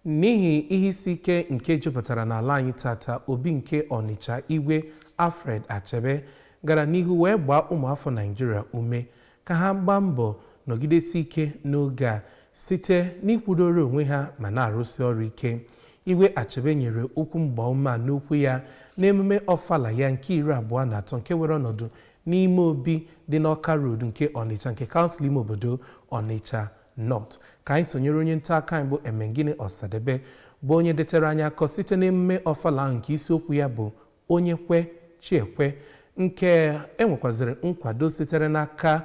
n'ihi ihe isi ike nke jupụtara n'ala anyị tata. Obi nke Ọnịcha Igwe Alfred Achebe gara n'ihu wee gbaa ụmụafọ Naịjirịa ume ka ha gbaa mbọ nọgidesi ike n'oge a site n'ikwudoro onwe ha ma na-arụsi ọrụ ike. Igwe Achebe nyere okwu mgbaume a n'okwu ya n'emume Ofala ya nke 23 nke were ọnọdụ n'ime obi dị n'Ọka Road nke Ọnịcha nke kansụl ime obodo Ọnịcha North. Ka anyị sonyere onye nta aka anyị bụ Emengini Ọsadebe bụ onye detere anyị akọ site n'emume Ofala ahụ nke isiokwu ya bụ onye kwe chi ekwe, nke enwekwaziri nkwado sitere n'aka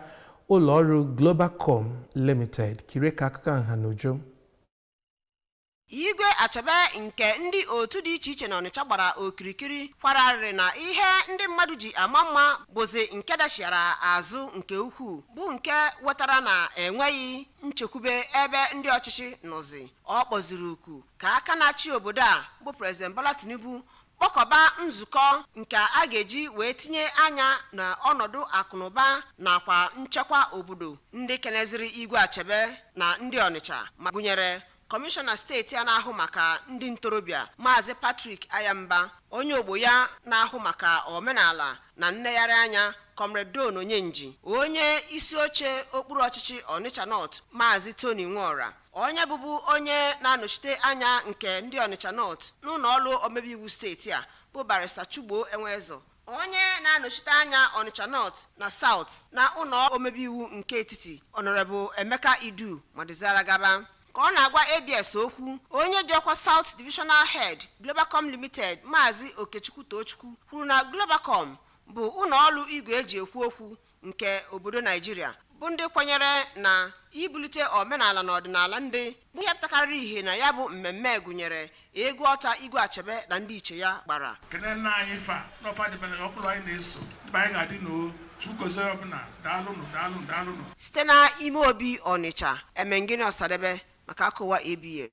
ụlọọrụ Globalcom Limited. Kiri ka akụkọ nha n'uju. Igwe Achebe nke ndị otu dị iche iche n'Ọnịcha gbara okirikiri kwararịrị na ihe ndị mmadụ ji ama mma bụzi nke dashiara azụ nke ukwuu, bụ nke wetara na enweghị nchekwube ebe ndị ọchịchị nọzi. Ọ kpọziri oku ka aka na-achị obodo a bụ President Bola Tinubu kpọkọba nzukọ nke a ga-eji wee tinye anya na ọnọdụ akụnụba nakwa nchekwa obodo. Ndị keneziri Igwe Achebe na ndị Ọnịcha ma gụnyere Kọmishọna steeti a na-ahụ maka ndị ntorobịa Maazị Patrick Ayamba, onye ogbo ya na-ahụ maka omenala na nnegharị anya Comrade Don Onyenji, onye isi oche okpuru ọchịchị Ọnịcha North Maazị Tony Nwora, onye bụbu onye na-anọchite anya nke ndị Ọnịcha North n'ụlọ ọrụ omebe iwu steeti a bụ Barrister Chugbo Enwezo, onye na-anọchite anya Ọnịcha North na South na ụlọ omebe iwu nke etiti Honorable Emeka Idu Madizara Gaba. Ka ọ na-agwa ABS okwu, onye ji ọkwa South Divisional Head Globalcom Limited Maazị Okechukwu Tochukwu kwuru na Globalcom bụ ụlọọrụ igwe eji ekwu okwu nke obodo Naịjirịa, bụ ndị kwenyere na ibulite omenala na ọdịnala ndị bụ ihe pụtakarịrị ihe na ya bụ mmemme gụnyere egwu ọta Igwe Achebe na ndị iche ya gbara. Kene nna anyị fa n'ọfa dịbana ọkpụrụ anyị na-eso mba anyị ga-adị n'o chukwuzi ọbụla daalụnụ. Site na ime obi Ọnịcha, Emengini Ọsadebe maka akụwa ABS.